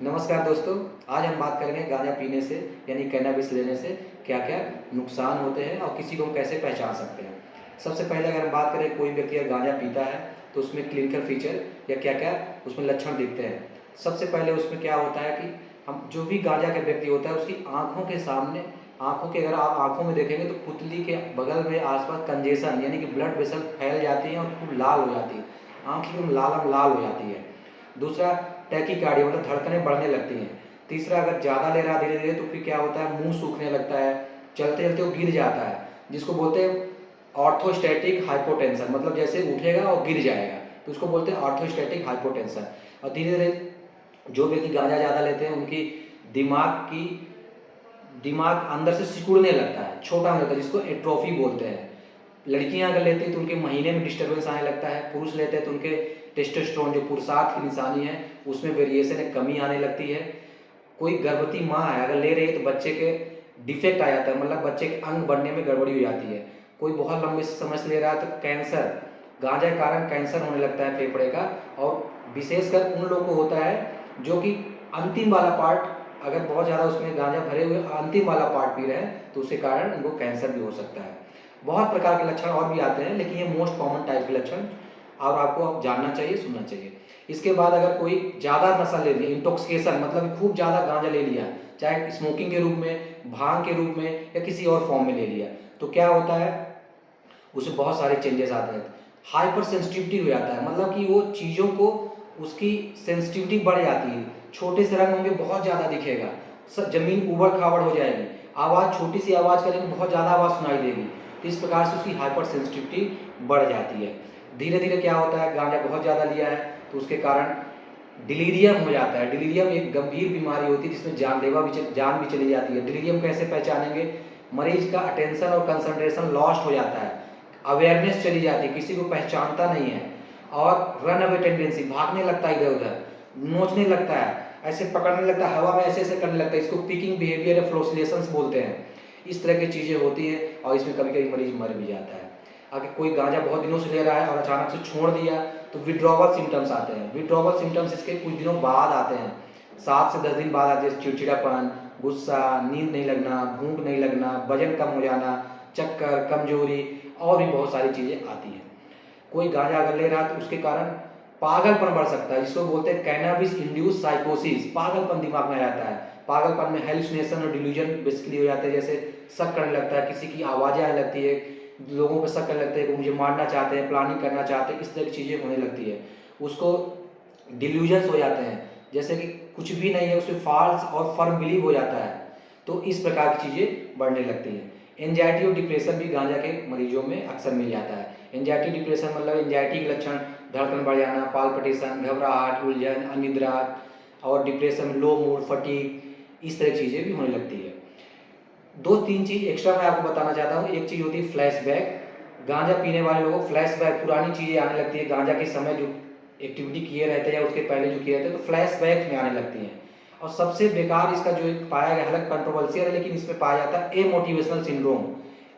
नमस्कार दोस्तों। आज हम बात करेंगे गांजा पीने से यानी कैनबिस लेने से क्या क्या नुकसान होते हैं और किसी को हम कैसे पहचान सकते हैं। सबसे पहले अगर हम बात करें, कोई व्यक्ति अगर गांजा पीता है तो उसमें क्लिनिकल फीचर या क्या क्या उसमें लक्षण दिखते हैं। सबसे पहले उसमें क्या होता है कि हम जो भी गांजा का व्यक्ति होता है उसकी आँखों के सामने, आँखों के अगर आप आँखों में देखेंगे तो पुतली के बगल में आसपास कंजेशन यानी कि ब्लड वेसल फैल जाती है और खूब लाल हो जाती है, आँख एकदम लाल लाल हो जाती है। दूसरा, टैकीकार्डिया मतलब धड़कनें बढ़ने लगती हैं। तीसरा, अगर ज़्यादा ले रहा है धीरे-धीरे तो फिर क्या होता है, मुँह सूखने लगता है, चलते-चलते वो गिर जाता है, जिसको बोलते हैं ऑर्थोस्टैटिक हाइपोटेंशन, मतलब जैसे उठेगा और गिर जाएगा, तो उसको बोलते हैं ऑर्थोस्टैटिक हाइपोटेंशन। और धीरे-धीरे जो व्यक्ति गांजा ज़्यादा लेते हैं उनकी दिमाग दिमाग अंदर से सिकुड़ने लगता है, छोटा होने लगता है, जिसको एट्रोफी बोलते हैं। लड़कियां अगर लेती हैं तो उनके महीने में डिस्टर्बेंस आने लगता है, पुरुष लेते हैं तो उनके टेस्टोस्टेरोन जो पुरुषार्थ की निशानी है उसमें वेरिएशन है, कमी आने लगती है। कोई गर्भवती माँ है अगर ले रही है तो बच्चे के डिफेक्ट आ जाता है, मतलब बच्चे के अंग बढ़ने में गड़बड़ी हो जाती है। कोई बहुत लंबे समय से ले रहा है तो कैंसर, गांजा के कारण कैंसर होने लगता है फेफड़े का। और विशेषकर उन लोगों को होता है जो कि अंतिम वाला पार्ट, अगर बहुत ज़्यादा उसमें गांजा भरे हुए अंतिम वाला पार्ट पी रहे हैं तो उसके कारण उनको कैंसर भी हो सकता है। बहुत प्रकार के लक्षण और भी आते हैं, लेकिन ये मोस्ट कॉमन टाइप के लक्षण और आपको अब जानना चाहिए, सुनना चाहिए। इसके बाद अगर कोई ज़्यादा नशा ले लिया, इंटॉक्सिकेशन मतलब खूब ज़्यादा गांजा ले लिया, चाहे स्मोकिंग के रूप में, भांग के रूप में या किसी और फॉर्म में ले लिया, तो क्या होता है, उसमें बहुत सारे चेंजेस आते हैं। हाइपर सेंसिटिविटी हो जाता है, मतलब कि वो चीज़ों को उसकी सेंसिटिविटी बढ़ जाती है। छोटे से रंग होंगे बहुत ज़्यादा दिखेगा, सब जमीन उबड़ खाबड़ हो जाएगी, आवाज़ छोटी सी आवाज़ करेंगे बहुत ज़्यादा आवाज़ सुनाई देगी। तो इस प्रकार से उसकी हाइपर सेंसिटिविटी बढ़ जाती है। धीरे धीरे क्या होता है, गांजा बहुत ज़्यादा लिया है तो उसके कारण डिलीरियम हो जाता है। डिलीरियम एक गंभीर बीमारी होती है जिसमें जान भी चली जाती है। डिलीरियम कैसे पहचानेंगे, मरीज का अटेंशन और कंसंट्रेशन लॉस्ट हो जाता है, अवेयरनेस चली जाती है, किसी को पहचानता नहीं है, और रन अवे टेंडेंसी, भागने लगता है इधर उधर, नोचने लगता है, ऐसे पकड़ने लगता है, हवा में ऐसे ऐसे करने लगता है, इसको पिकिंग बिहेवियर या फ्लोसिलेशंस बोलते हैं। इस तरह की चीज़ें होती हैं और इसमें कभी कभी मरीज मर भी जाता है। अगर कोई गांजा बहुत दिनों से ले रहा है और अचानक से छोड़ दिया तो विड्रॉवल सिम्टम्स आते हैं। विड्रॉवल सिम्टम्स इसके कुछ दिनों बाद आते हैं, 7 से 10 दिन बाद आते हैं। चिड़चिड़ापन, गुस्सा, नींद नहीं लगना, भूख नहीं लगना, वजन कम हो जाना, चक्कर, कमजोरी और भी बहुत सारी चीज़ें आती हैं। कोई गांजा अगर ले रहा है तो उसके कारण पागलपन बढ़ सकता है, जिसको बोलते हैं कैनबिस इंड्यूस साइकोसिस। पागलपन दिमाग में आ जाता है, पागलपन में हेलुसिनेशन और डिल्यूजन बेसिकली हो जाते हैं, जैसे शक करने लगता है, किसी की आवाज़ें आने लगती है, लोगों पर शक करने लगते हैं कि मुझे मारना चाहते हैं, प्लानिंग करना चाहते हैं, इस तरह की चीज़ें होने लगती है। उसको डिल्यूजन्स हो जाते हैं, जैसे कि कुछ भी नहीं है, उसमें फॉल्स और फर्म बिलीव हो जाता है। तो इस प्रकार की चीज़ें बढ़ने लगती हैं। एंजाइटी और डिप्रेशन भी गांजा के मरीजों में अक्सर मिल जाता है। एंजाइटी डिप्रेशन मतलब एंजाइटी के लक्षण, धड़कन बढ़ जाना, पाल्पिटेशन, घबराहट, उलझन, अनिद्रा, और डिप्रेशन, लो मूड, फटीग, इस तरह की चीज़ें भी होने लगती है। 2-3 चीज़ एक्स्ट्रा मैं आपको बताना चाहता हूँ। एक चीज़ होती है फ्लैशबैक। गांजा पीने वाले लोगों को फ्लैशबैक, पुरानी चीज़ें आने लगती है, गांजा के समय जो एक्टिविटी किए रहते हैं या उसके पहले जो किए रहते हैं तो फ्लैशबैक में आने लगती हैं। और सबसे बेकार इसका जो एक पाया गया, हालांकि कंट्रोवर्शियल है लेकिन इसमें पाया जाता है ए मोटिवेशनल सिंड्रोम।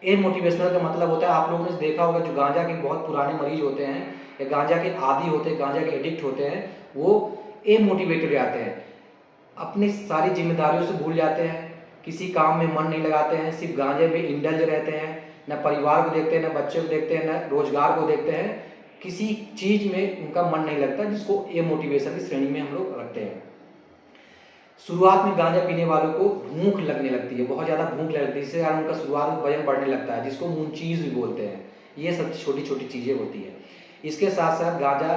ए मोटिवेशनल का मतलब होता है, आप लोगों ने देखा होगा, जो गांजा के बहुत पुराने मरीज होते हैं या गांजा के आदी होते हैं, गांजा के एडिक्ट होते हैं, वो ए मोटिवेटेड रहते हैं, अपनी सारी जिम्मेदारियों से भूल जाते हैं, किसी काम में मन नहीं लगाते हैं, सिर्फ गांजे में इंडल्ज रहते हैं, न परिवार को देखते हैं, न बच्चे को देखते हैं, न रोजगार को देखते हैं, किसी चीज में उनका मन नहीं लगता, जिसको ए मोटिवेशन की श्रेणी में हम लोग रखते हैं। शुरुआत में गांजा पीने वालों को भूख लगने लगती है, बहुत ज़्यादा भूख लगती है, जिससे कारण उनका शुरुआत में वजन बढ़ने लगता है, जिसको मुंचीज भी बोलते हैं। ये सब छोटी छोटी चीज़ें होती है। इसके साथ साथ गांजा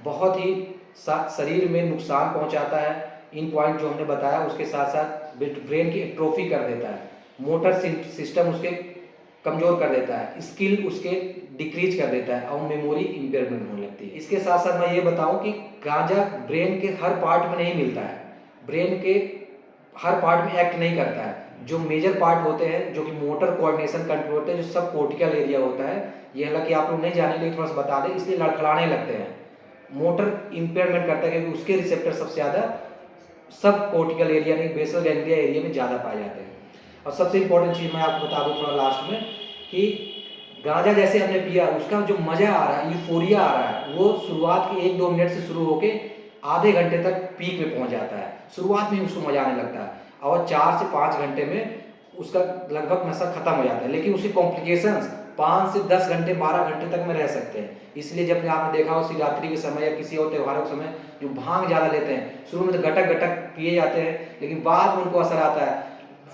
बहुत ही शरीर में नुकसान पहुंचाता है। इन पॉइंट जो हमने बताया, उसके साथ साथ ब्रेन की एट्रोफी कर देता है, मोटर सिस्टम उसके कमजोर कर देता है, स्किल उसके डिक्रीज कर देता है और मेमोरी इंपेयरमेंट होने लगती है। इसके साथ साथ मैं ये बताऊं कि गांजा ब्रेन के हर पार्ट में नहीं मिलता है, ब्रेन के हर पार्ट में एक्ट नहीं करता है। जो मेजर पार्ट होते हैं, जो कि मोटर कोऑर्डिनेशन कंट्रोल होते हैं, जो सब कोर्टिकल एरिया होता है, ये हालांकि आप लोग नहीं जानेंगे, थोड़ा सा बता दें, इसलिए लड़खड़ाने लगते हैं, मोटर इंपेयरमेंट करता है क्योंकि उसके रिसेप्टर सबसे ज़्यादा सब कोर्टिकल एरिया नहीं, बेसल गैंग्लिया एरिया में ज़्यादा पाए जाते हैं। और सबसे इंपॉर्टेंट चीज़ मैं आपको बता दूं थोड़ा लास्ट में, कि गांजा जैसे हमने पिया, उसका जो मज़ा आ रहा है, यूफोरिया आ रहा है, वो शुरुआत के 1-2 मिनट से शुरू होके आधे घंटे तक पीक में पहुँच जाता है। शुरुआत में ही उसको मज़ा आने लगता है और 4 से 5 घंटे में उसका लगभग नशा खत्म हो जाता है, लेकिन उसकी कॉम्प्लिकेशंस 5 से 10 घंटे 12 घंटे तक में रह सकते हैं। इसलिए जब आपने देखा हो शिवरात्रि के समय या किसी और त्योहारों के समय जो भांग ज़्यादा लेते हैं, शुरू में तो गटक-गटक पिए जाते हैं, लेकिन बाद में उनको असर आता है।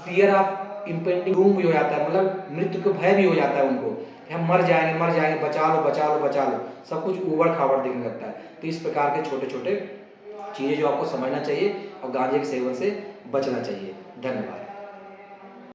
फ़ियर ऑफ इम्पेंडिंग डूम भी हो जाता है, मतलब मृत्यु का भय भी हो जाता है उनको कि हम मर जाएँगे, बचा लो, बचा लो, बचा लो। सब कुछ ऊबड़-खाबड़ दिखने लगता है। तो इस प्रकार के छोटे-छोटे चीज़ें जो आपको समझना चाहिए और गांजे के सेवन से बचना चाहिए। धन्यवाद।